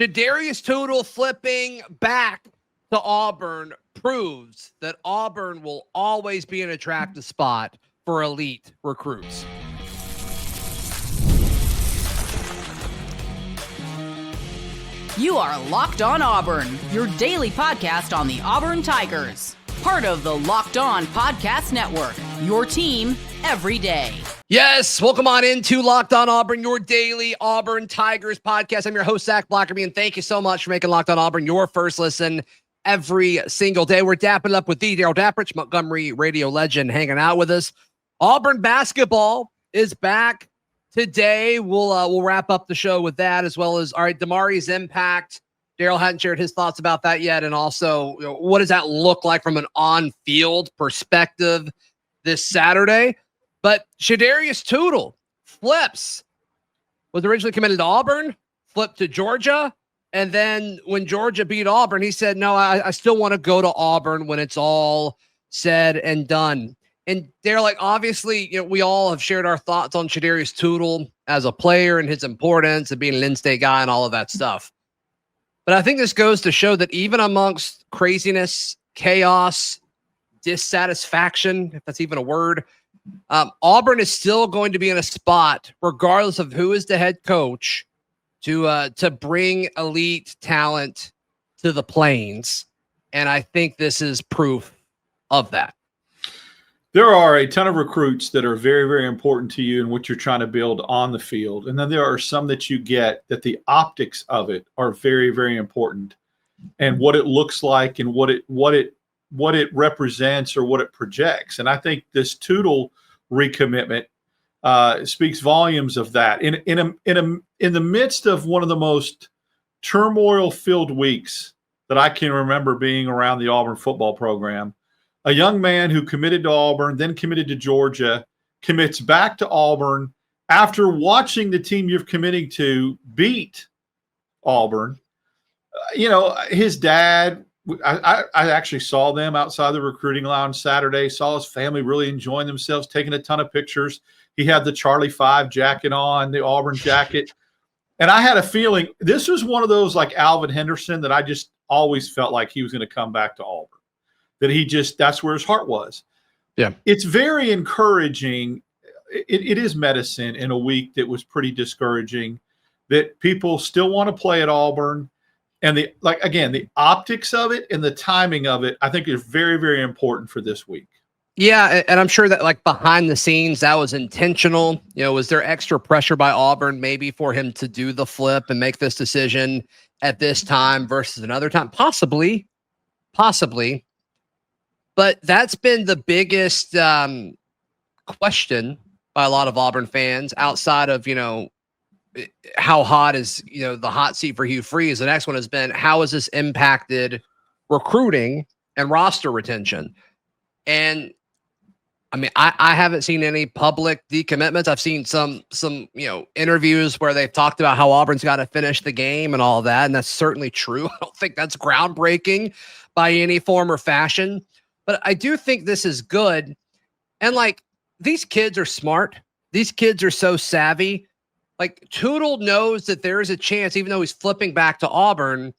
Shadarius Toodle flipping back to Auburn proves that Auburn will always be an attractive spot for elite recruits. You are Locked On Auburn, your daily podcast on the Auburn Tigers. Part of the Locked On Podcast Network, your team every day. Yes, welcome on into Locked On Auburn, your daily Auburn Tigers podcast. I'm your host, Zac Blackerby, and thank you so much for making Locked On Auburn your first listen every single day. We're dapping up with the Darrell Dapprich, Montgomery radio legend, hanging out with us. Auburn basketball is back today. We'll wrap up the show with that, as well as, all right, Damari's impact. Darrell hadn't shared his thoughts about that yet. And also, what does that look like from an on-field perspective this Saturday? But Shadarius Toodle flips. Was originally committed to Auburn, flipped to Georgia. And then when Georgia beat Auburn, he said, no, I still want to go to Auburn when it's all said and done. And they're like, obviously, we all have shared our thoughts on Shadarius Toodle as a player and his importance and being an in-state guy and all of that stuff. But I think this goes to show that even amongst craziness, chaos, dissatisfaction, if that's even a word, Auburn is still going to be in a spot, regardless of who is the head coach, to bring elite talent to the Plains. And I think this is proof of that. There are a ton of recruits that are very, very important to you and what you're trying to build on the field. And then there are some that you get that the optics of it are very, very important. And what it looks like and what it represents or what it projects. And I think this Toodle recommitment speaks volumes of that. In the midst of one of the most turmoil-filled weeks that I can remember being around the Auburn football program, a young man who committed to Auburn, then committed to Georgia, commits back to Auburn after watching the team you're committing to beat Auburn. His dad, I actually saw them outside the recruiting lounge Saturday, saw his family really enjoying themselves, taking a ton of pictures. He had the Charlie 5 jacket on, the Auburn jacket. And I had a feeling this was one of those like Alvin Henderson that I just always felt like he was going to come back to Auburn. That's where his heart was. Yeah. It's very encouraging. It is medicine in a week that was pretty discouraging, that people still want to play at Auburn. And the optics of it and the timing of it, I think is very, very important for this week. Yeah. And I'm sure that behind the scenes, that was intentional. Was there extra pressure by Auburn maybe for him to do the flip and make this decision at this time versus another time? Possibly. But that's been the biggest question by a lot of Auburn fans outside of, how hot is, the hot seat for Hugh Freeze. The next one has been, how has this impacted recruiting and roster retention? And I mean, I haven't seen any public decommitments. I've seen some interviews where they've talked about how Auburn's got to finish the game and all that. And that's certainly true. I don't think that's groundbreaking by any form or fashion. But I do think this is good. And these kids are smart. These kids are so savvy. Toodle knows that there is a chance, even though he's flipping back to Auburn,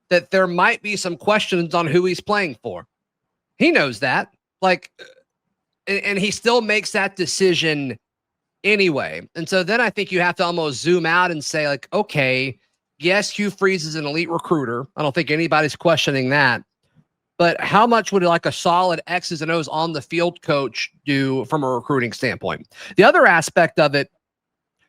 that there might be some questions on who he's playing for. He knows that. And he still makes that decision anyway. And so then I think you have to almost zoom out and say, okay, yes, Hugh Freeze is an elite recruiter. I don't think anybody's questioning that. But how much would a solid X's and O's on the field coach do from a recruiting standpoint? The other aspect of it,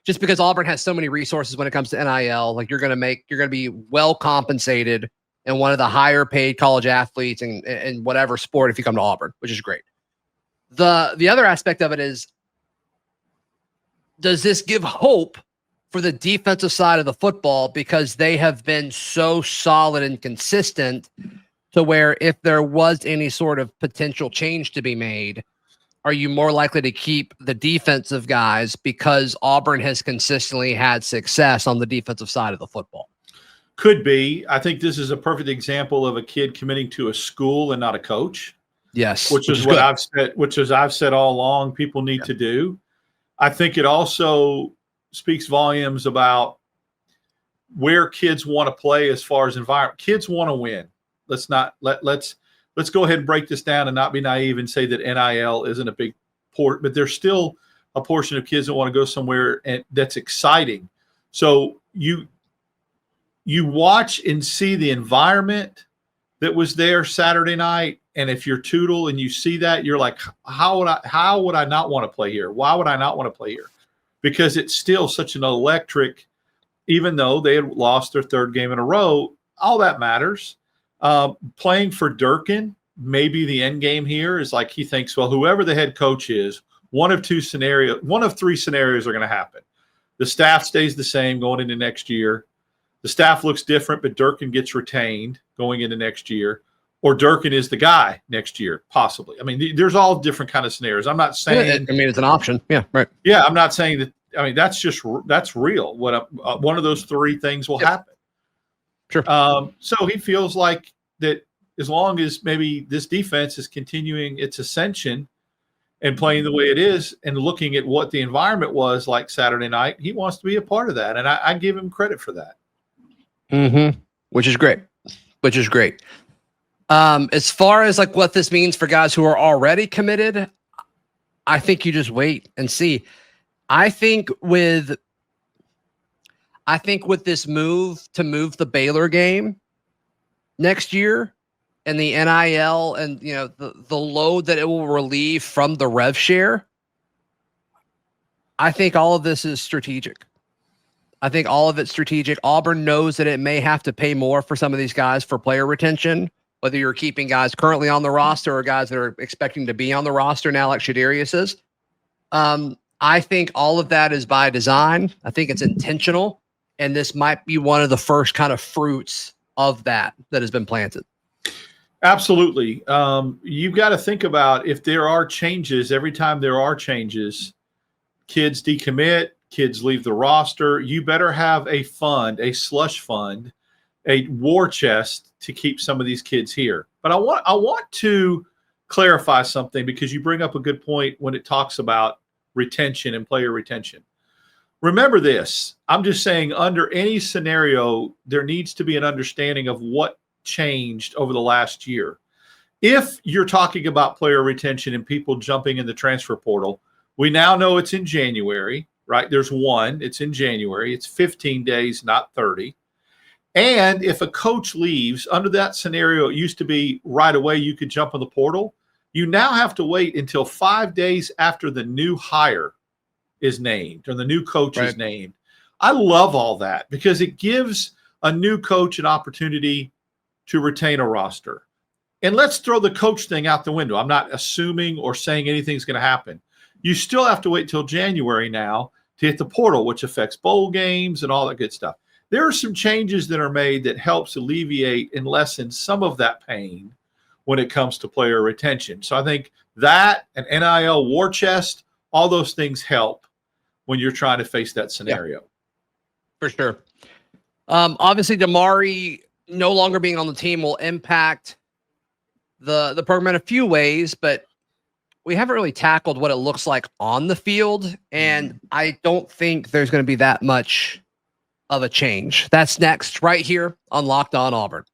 just because Auburn has so many resources when it comes to NIL, you're going to be well compensated and one of the higher paid college athletes in whatever sport if you come to Auburn, which is great. The other aspect of it is, does this give hope for the defensive side of the football, because they have been so solid and consistent to where if there was any sort of potential change to be made, are you more likely to keep the defensive guys because Auburn has consistently had success on the defensive side of the football? Could be. I think this is a perfect example of a kid committing to a school and not a coach. Yes. Which is what I've said, I've said all along people need to do. I think it also speaks volumes about where kids want to play as far as environment. Kids want to win. Let's go ahead and break this down and not be naive and say that NIL isn't a big port, but there's still a portion of kids that want to go somewhere and that's exciting. So you watch and see the environment that was there Saturday night. And if you're Toodle and you see that, you're like, how would I not want to play here? Why would I not want to play here? Because it's still such an electric, even though they had lost their third game in a row, all that matters. Playing for Durkin, maybe the end game here is like he thinks, well, whoever the head coach is, one of three scenarios are going to happen. The staff stays the same going into next year. The staff looks different, but Durkin gets retained going into next year. Or Durkin is the guy next year, possibly. I mean, there's all different kind of scenarios. I'm not saying. I mean, it's an option. Yeah, right. Yeah, I'm not saying that. I mean, that's real. One of those three things will happen. Sure. So he feels like that as long as maybe this defense is continuing its ascension and playing the way it is and looking at what the environment was like Saturday night, he wants to be a part of that. And I give him credit for that. Mm-hmm. Which is great. As far as like what this means for guys who are already committed, I think you just wait and see. I think with this move to move the Baylor game next year and the NIL and the load that it will relieve from the rev share, I think all of this is strategic. I think all of it's strategic. Auburn knows that it may have to pay more for some of these guys for player retention, whether you're keeping guys currently on the roster or guys that are expecting to be on the roster now, like Shadarius is. I think all of that is by design. I think it's intentional, and this might be one of the first kind of fruits of that has been planted. Absolutely. You've got to think about if there are changes, every time there are changes, kids decommit, kids leave the roster, you better have a fund, a slush fund, a war chest to keep some of these kids here. But I want to clarify something because you bring up a good point when it talks about retention and player retention. Remember this, I'm just saying under any scenario, there needs to be an understanding of what changed over the last year. If you're talking about player retention and people jumping in the transfer portal, we now know it's in January, right? There's one, it's in January. It's 15 days, not 30. And if a coach leaves, under that scenario, it used to be right away you could jump in the portal. You now have to wait until 5 days after the new hire is named or the new coach is named. I love all that because it gives a new coach an opportunity to retain a roster. And let's throw the coach thing out the window. I'm not assuming or saying anything's going to happen. You still have to wait till January now to hit the portal, which affects bowl games and all that good stuff. There are some changes that are made that helps alleviate and lessen some of that pain when it comes to player retention. So I think that and NIL war chest, all those things help when you're trying to face that scenario. Yeah, for sure. Obviously, Damari no longer being on the team will impact the program in a few ways, but we haven't really tackled what it looks like on the field, and I don't think there's going to be that much of a change. That's next right here on Locked On Auburn.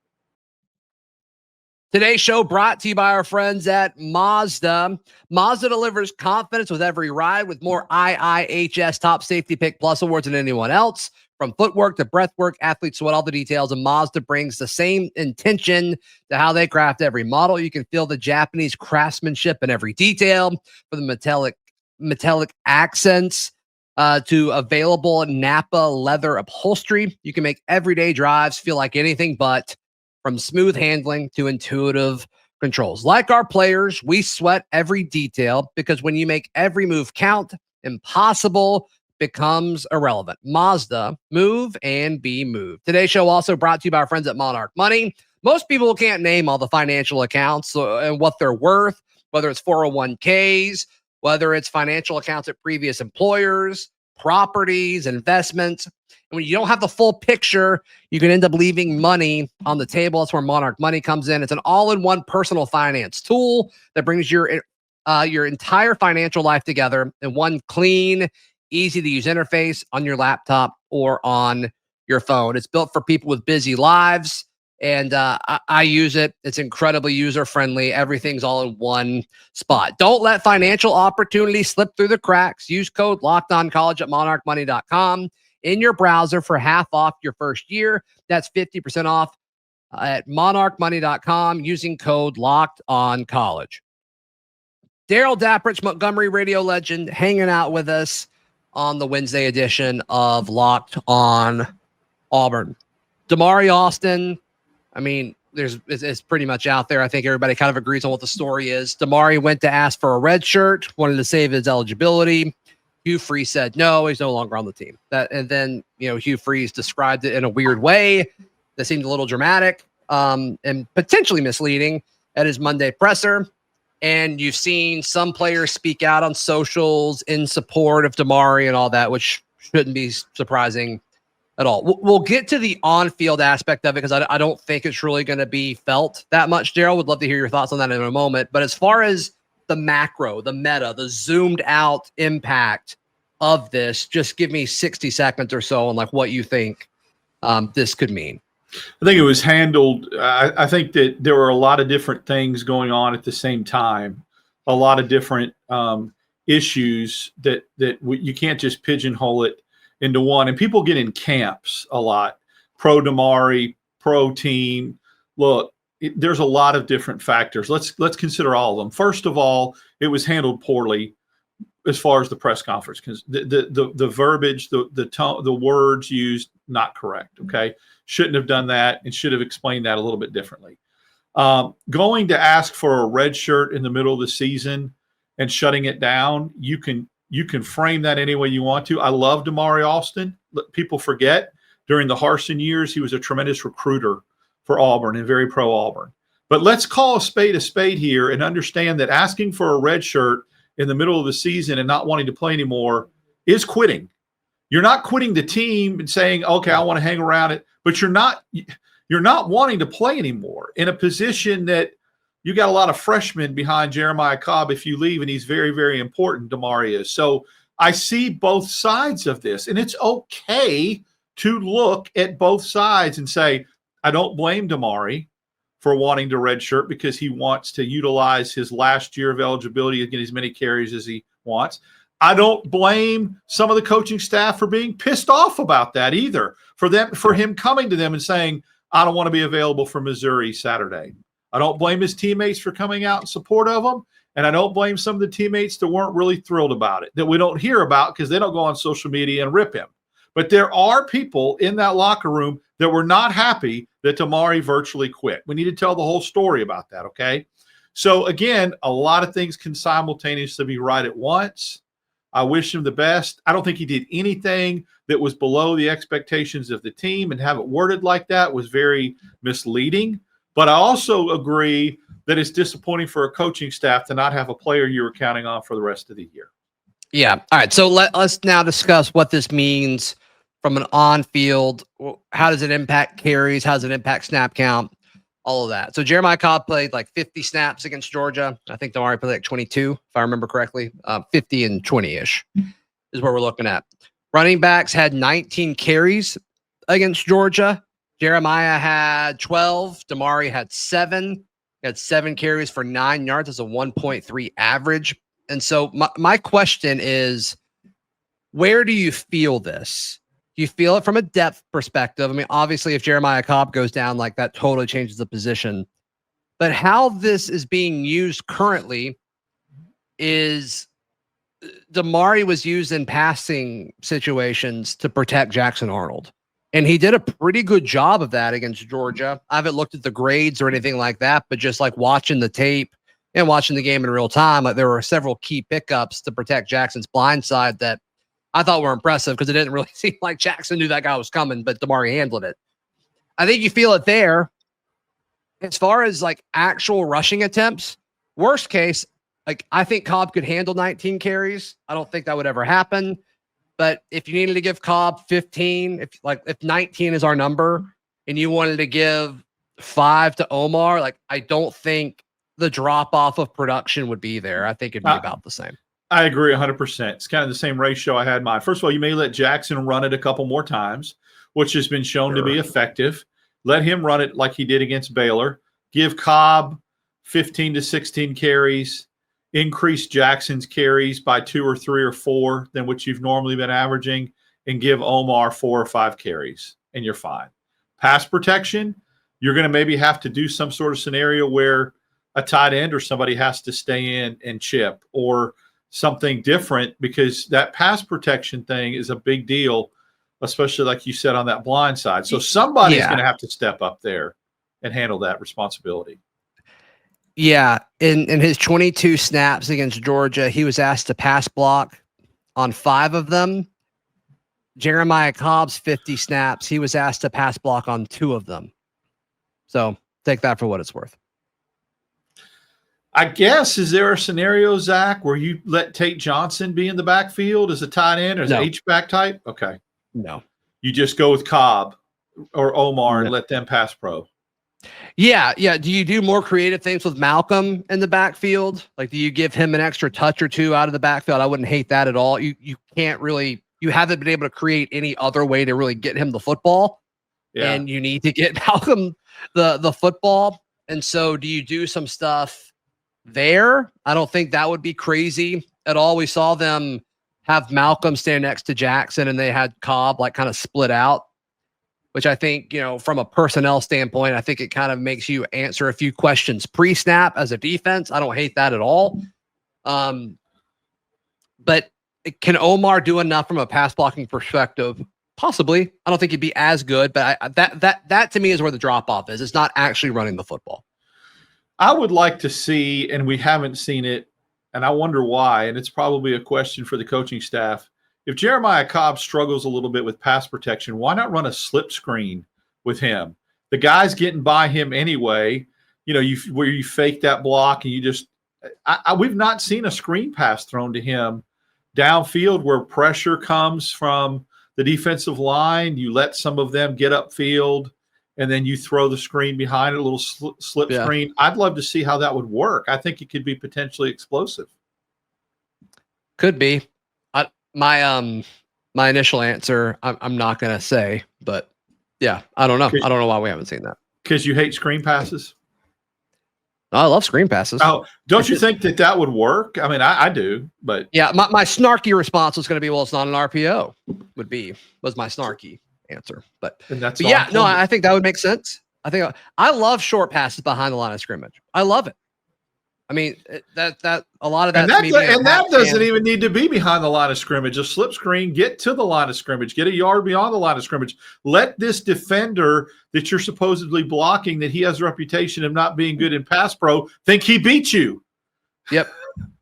Today's show brought to you by our friends at Mazda. Mazda delivers confidence with every ride with more IIHS Top Safety Pick Plus awards than anyone else. From footwork to breathwork, athletes sweat all the details, and Mazda brings the same intention to how they craft every model. You can feel the Japanese craftsmanship in every detail, from the metallic accents to available Napa leather upholstery. You can make everyday drives feel like anything but. From smooth handling to intuitive controls. Like our players, we sweat every detail because when you make every move count, impossible becomes irrelevant. Mazda, move and be moved. Today's show also brought to you by our friends at Monarch Money. Most people can't name all the financial accounts and what they're worth, whether it's 401ks, whether it's financial accounts at previous employers, properties, investments. And when you don't have the full picture, you can end up leaving money on the table. That's where Monarch Money comes in. It's an all-in-one personal finance tool that brings your entire financial life together in one clean, easy-to-use interface on your laptop or on your phone. It's built for people with busy lives, and I use it. It's incredibly user-friendly. Everything's all in one spot. Don't let financial opportunities slip through the cracks. Use code LOCKEDONCollege at monarchmoney.com in your browser for half off your first year. That's 50% off at monarchmoney.com using code LOCKEDONCollege. Darrell Dapprich, Montgomery radio legend, hanging out with us on the Wednesday edition of Locked on Auburn. Damari Austin, I mean, it's pretty much out there. I think everybody kind of agrees on what the story is. Damari went to ask for a red shirt, wanted to save his eligibility. Hugh Freeze said no, he's no longer on the team. And then Hugh Freeze described it in a weird way that seemed a little dramatic and potentially misleading at his Monday presser. And you've seen some players speak out on socials in support of Damari and all that, which shouldn't be surprising at all. We'll get to the on-field aspect of it because I don't think it's really going to be felt that much. Darrell, would love to hear your thoughts on that in a moment. But as far as the macro, the meta, the zoomed out impact of this, just give me 60 seconds or so on like what you think this could mean. I think it was handled. I think that there were a lot of different things going on at the same time, a lot of different issues that you can't just pigeonhole it into one. And people get in camps a lot, pro Damari, pro team. Look, there's a lot of different factors. Let's consider all of them. First of all, it was handled poorly as far as the press conference, because the verbiage, the tone, the words used, not correct. Okay. Shouldn't have done that and should have explained that a little bit differently. Going to ask for a red shirt in the middle of the season and shutting it down, you can frame that any way you want to. I love Damari Austin. People forget during the Harsin years, he was a tremendous recruiter for Auburn and very pro-Auburn. But let's call a spade here and understand that asking for a red shirt in the middle of the season and not wanting to play anymore is quitting. You're not quitting the team and saying, okay, I want to hang around it, but you're not wanting to play anymore in a position that you got a lot of freshmen behind Jeremiah Cobb. If you leave, and he's very, very important, Damari is. So I see both sides of this, and it's okay to look at both sides and say, I don't blame Damari for wanting to redshirt because he wants to utilize his last year of eligibility to get as many carries as he wants. I don't blame some of the coaching staff for being pissed off about that either, for him coming to them and saying, I don't want to be available for Missouri Saturday. I don't blame his teammates for coming out in support of him, and I don't blame some of the teammates that weren't really thrilled about it, that we don't hear about because they don't go on social media and rip him. But there are people in that locker room that were not happy that Damari virtually quit. We need to tell the whole story about that, okay? So, again, a lot of things can simultaneously be right at once. I wish him the best. I don't think he did anything that was below the expectations of the team, and have it worded like that was very misleading. But I also agree that it's disappointing for a coaching staff to not have a player you were counting on for the rest of the year. Yeah. All right. So let's now discuss what this means from an on-field. How does it impact carries? How does it impact snap count? All of that. So Jeremiah Cobb played like 50 snaps against Georgia. I think Damari played like 22, if I remember correctly. 50 and 20-ish is what we're looking at. Running backs had 19 carries against Georgia. Jeremiah had 12. Damari had 7. He had 7 carries for 9 yards. That's a 1.3 average. And so my question is, where do you feel this? Do you feel it from a depth perspective? I mean, obviously, if Jeremiah Cobb goes down, like that totally changes the position. But how this is being used currently is Damari was used in passing situations to protect Jackson Arnold. And he did a pretty good job of that against Georgia. I haven't looked at the grades or anything like that, but just like watching the tape and watching the game in real time, like there were several key pickups to protect Jackson's blind side that I thought were impressive because it didn't really seem like Jackson knew that guy was coming, but Damari handled it. I think you feel it there. As far as like actual rushing attempts, worst case, like I think Cobb could handle 19 carries. I don't think that would ever happen. But if you needed to give Cobb 15, if 19 is our number and you wanted to give 5 to Omar, like I don't think the drop off of production would be there. I think it'd be about the same. I agree 100%. It's kind of the same ratio I had in mind. First of all, you may let Jackson run it a couple more times, which has been shown to be effective. Let him run it like he did against Baylor. Give Cobb 15 to 16 carries. Increase Jackson's carries by 2 or 3 or 4 than what you've normally been averaging, and give Omar 4 or 5 carries, and you're fine. Pass protection, you're going to maybe have to do some sort of scenario where a tight end or somebody has to stay in and chip, or something different, because that pass protection thing is a big deal, especially like you said on that blind side. So somebody's going to have to step up there and handle that responsibility. Yeah, in his 22 snaps against Georgia, he was asked to pass block on 5 of them. Jeremiah Cobb's 50 snaps, he was asked to pass block on 2 of them. So take that for what it's worth. I guess, is there a scenario, Zach, where you let Tate Johnson be in the backfield as a tight end or as an H-back type? Okay. No. You just go with Cobb or Omar and let them pass pro. Yeah. Do you do more creative things with Malcolm in the backfield? Like, do you give him an extra touch or 2 out of the backfield? I wouldn't hate that at all. You can't really, you haven't been able to create any other way to really get him the football. Yeah. And you need to get Malcolm the football. And so do you do some stuff there? I don't think that would be crazy at all. We saw them have Malcolm stand next to Jackson, and they had Cobb like kind of split out, which I think, from a personnel standpoint, I think it kind of makes you answer a few questions pre-snap as a defense. I don't hate that at all. But can Omar do enough from a pass blocking perspective? Possibly. I don't think he'd be as good, but that to me is where the drop off is. It's not actually running the football. I would like to see, and we haven't seen it, and I wonder why, and it's probably a question for the coaching staff. If Jeremiah Cobb struggles a little bit with pass protection, why not run a slip screen with him? The guy's getting by him anyway, where you fake that block and you just we've not seen a screen pass thrown to him downfield where pressure comes from the defensive line. You let some of them get upfield, and then you throw the screen behind it, a little slip screen. I'd love to see how that would work. I think it could be potentially explosive. Could be. My initial answer, I'm not going to say, but yeah, I don't know. I don't know why we haven't seen that. Because you hate screen passes? I love screen passes. Oh, don't you think that would work? I mean, I do, but yeah, my snarky response was going to be, well, it's not an RPO. Was my snarky answer, but yeah, no, I think that would make sense. I love short passes behind the line of scrimmage. I love it. I mean, that a lot of that, and that doesn't even need to be behind the line of scrimmage. A slip screen, get to the line of scrimmage, get a yard beyond the line of scrimmage. Let this defender that you're supposedly blocking, that he has a reputation of not being good in pass pro, think he beat you. Yep.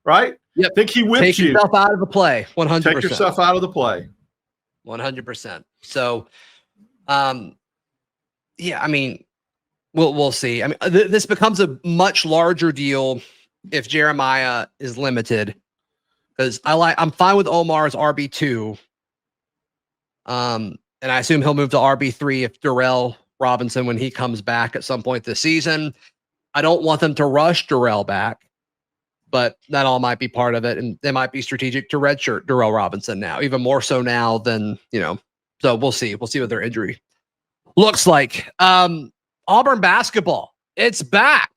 Right? Yep. Think he whipped you. Take yourself out of the play. 100%. Take yourself out of the play. 100%. So, yeah, I mean, we'll see. I mean, this becomes a much larger deal if Jeremiah is limited, because I'm fine with Omar's RB2. And I assume he'll move to RB3 if Darrell Robinson, when he comes back at some point this season. I don't want them to rush Darrell back, but that all might be part of it. And they might be strategic to redshirt Darrell Robinson now, even more so now than, so we'll see. We'll see what their injury looks like. Auburn basketball, it's back.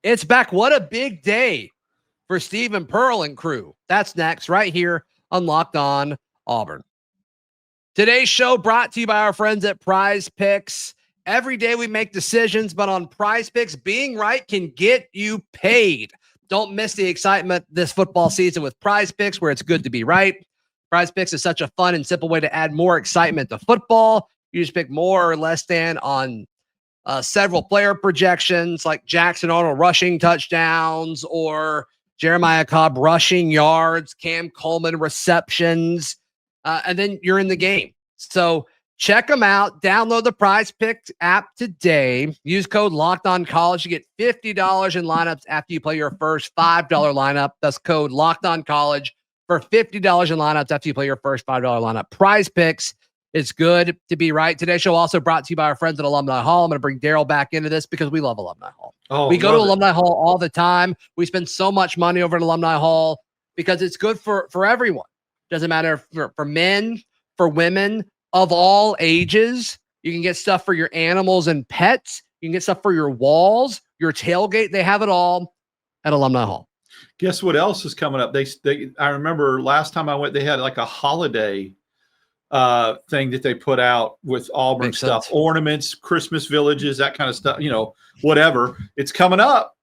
It's back. What a big day for Stephen Pearl and crew. That's next right here on Locked On Auburn. Today's show brought to you by our friends at Prize Picks. Every day we make decisions, but on Prize Picks, being right can get you paid. Don't miss the excitement this football season with Prize Picks, where it's good to be right. Prize Picks is such a fun and simple way to add more excitement to football. You just pick more or less than on several player projections, like Jackson Arnold rushing touchdowns or Jeremiah Cobb rushing yards, Cam Coleman receptions, and then you're in the game. So check them out. Download the Prize Picks app today. Use code LOCKEDONCollege to get $50 in lineups after you play your first $5 lineup. That's code LOCKEDONCollege for $50 in lineups after you play your first $5 lineup. Prize Picks. It's good to be right. Today's show also brought to you by our friends at Alumni Hall. I'm going to bring Darrell back into this because we love Alumni Hall. We go to Alumni Hall all the time. We spend so much money over at Alumni Hall because it's good for everyone. Doesn't matter for men, for women, of all ages. You can get stuff for your animals and pets. You can get stuff for your walls, your tailgate. They have it all at Alumni Hall. Guess what else is coming up? I remember last time I went, they had like a holiday thing that they put out with Auburn Makes stuff, sense. ornaments, Christmas villages, that kind of stuff, whatever. It's coming up.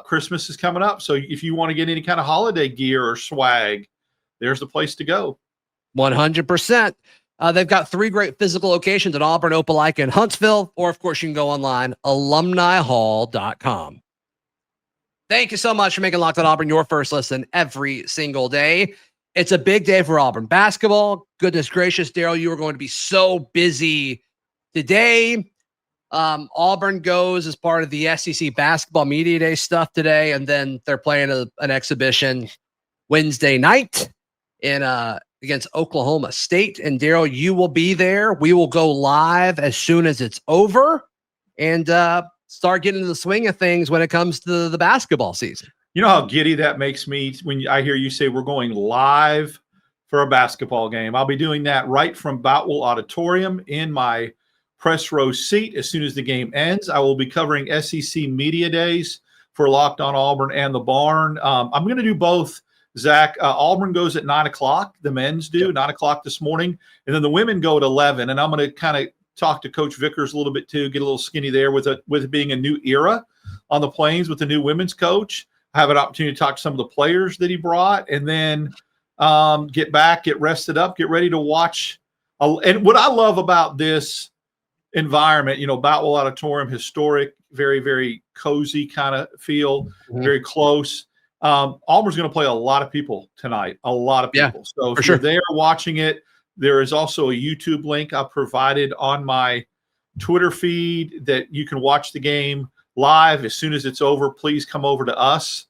Christmas is coming up. So if you want to get any kind of holiday gear or swag, there's the place to go. 100%. They've got 3 great physical locations in Auburn, Opelika, and Huntsville. Or, of course, you can go online, alumnihall.com. Thank you so much for making Locked On Auburn your first listen every single day. It's a big day for Auburn basketball. Goodness gracious, Darrell, you are going to be so busy today. Auburn goes as part of the SEC Basketball Media Day stuff today, and then they're playing an exhibition Wednesday night against Oklahoma State. And Darrell, you will be there. We will go live as soon as it's over and start getting into the swing of things when it comes to the basketball season. You know how giddy that makes me when I hear you say we're going live for a basketball game. I'll be doing that right from Boutwell Auditorium in my press row seat as soon as the game ends. I will be covering SEC Media Days for Locked On Auburn and the Barn. I'm going to do both, Zach. Auburn goes at 9 o'clock. The men's do 9 o'clock this morning. And then the women go at 11. And I'm going to kind of talk to Coach Vickers a little bit too, get a little skinny there with it being a new era on the Plains with the new women's coach. I have an opportunity to talk to some of the players that he brought, and then get back, get rested up, get ready to watch. And what I love about this environment, Boutwell Auditorium, historic, very, very cozy kind of feel, very close. Auburn's going to play a lot of people tonight, a lot of people. So if you're there watching it, there is also a YouTube link I provided on my Twitter feed that you can watch the game live. As soon as it's over, please come over to us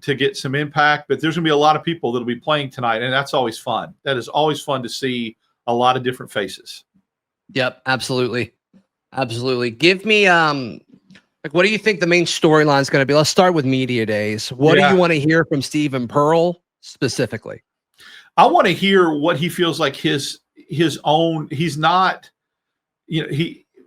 to get some impact. But there's going to be a lot of people that will be playing tonight, and that's always fun. That is always fun to see a lot of different faces. Yep, absolutely. Absolutely. Give me what do you think the main storyline is going to be? Let's start with Media Days. What do you want to hear from Stephen Pearl specifically? I want to hear what he feels like his own. He's not,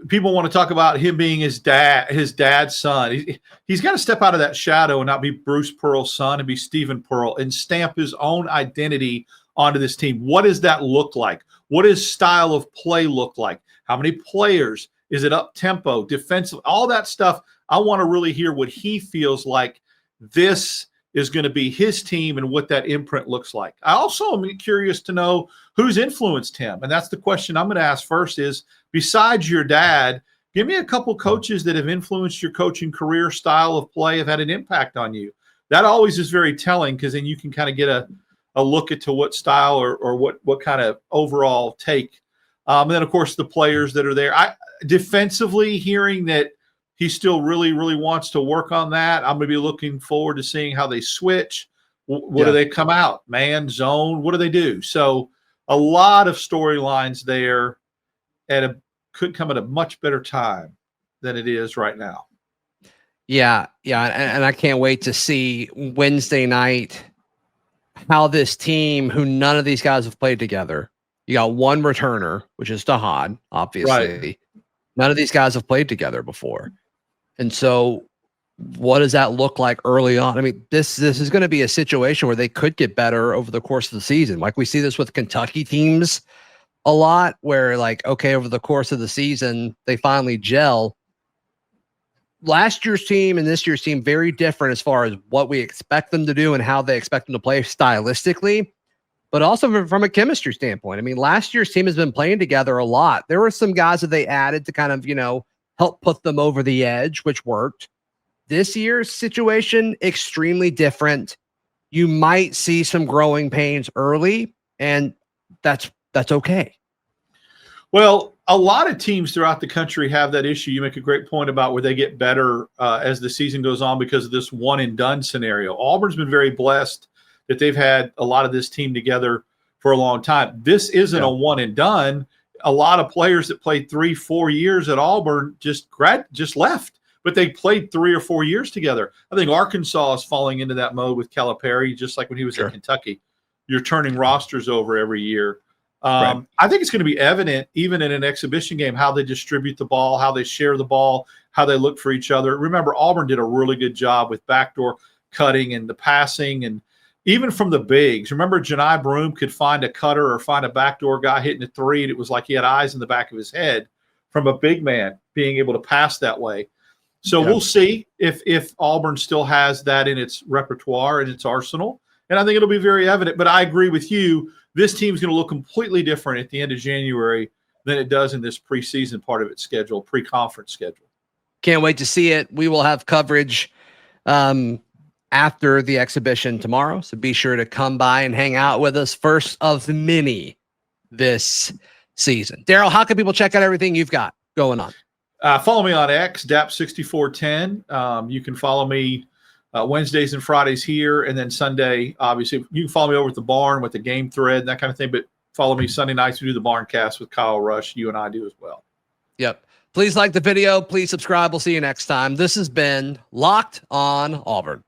people want to talk about him being his dad's son. He's got to step out of that shadow and not be Bruce Pearl's son and be Stephen Pearl and stamp his own identity onto this team. What does that look like? What does style of play look like? How many players? Is it up tempo, defensive, all that stuff? I want to really hear what he feels like this is going to be his team and what that imprint looks like. I also am curious to know who's influenced him. And that's the question I'm going to ask first is, besides your dad, give me a couple coaches that have influenced your coaching career, style of play, have had an impact on you. That always is very telling because then you can kind of get a look into what style or what kind of overall take. And then, of course, the players that are there. Defensively, hearing that he still really, really wants to work on that. I'm going to be looking forward to seeing how they switch. What do they come out? Man, zone, what do they do? So a lot of storylines there could come at a much better time than it is right now. Yeah. And I can't wait to see Wednesday night how this team, who none of these guys have played together. You got one returner, which is Dahad, obviously. Right. None of these guys have played together before. And so what does that look like early on? I mean, this is going to be a situation where they could get better over the course of the season. Like we see this with Kentucky teams a lot where over the course of the season, they finally gel. Last year's team and this year's team, very different as far as what we expect them to do and how they expect them to play stylistically. But also from a chemistry standpoint. I mean, last year's team has been playing together a lot. There were some guys that they added to kind of, help put them over the edge, which worked. This year's situation, extremely different. You might see some growing pains early, and that's okay. Well, a lot of teams throughout the country have that issue. You make a great point about where they get better as the season goes on because of this one-and-done scenario. Auburn's been very blessed that they've had a lot of this team together for a long time. This isn't a one and done. A lot of players that played 3-4 years at Auburn just left, but they played 3 or 4 years together. I think Arkansas is falling into that mode with Calipari, just like when he was at Kentucky. You're turning rosters over every year. Right. I think it's going to be evident even in an exhibition game how they distribute the ball, how they share the ball, how they look for each other. Remember, Auburn did a really good job with backdoor cutting and the passing, and even from the bigs. Remember, Janai Broome could find a cutter or find a backdoor guy hitting a three, and it was like he had eyes in the back of his head from a big man being able to pass that way. So we'll see if Auburn still has that in its repertoire and its arsenal. And I think it'll be very evident. But I agree with you. This team's going to look completely different at the end of January than it does in this preseason part of its schedule, pre-conference schedule. Can't wait to see it. We will have coverage after the exhibition tomorrow. So be sure to come by and hang out with us. First of many this season. Darrell, how can people check out everything you've got going on? Follow me on X, DAP6410. You can follow me Wednesdays and Fridays here, and then Sunday, obviously, you can follow me over at the barn with the game thread and that kind of thing, but follow me Sunday nights. We do the barn cast with Kyle Rush. You and I do as well. Yep. Please like the video. Please subscribe. We'll see you next time. This has been Locked on Auburn.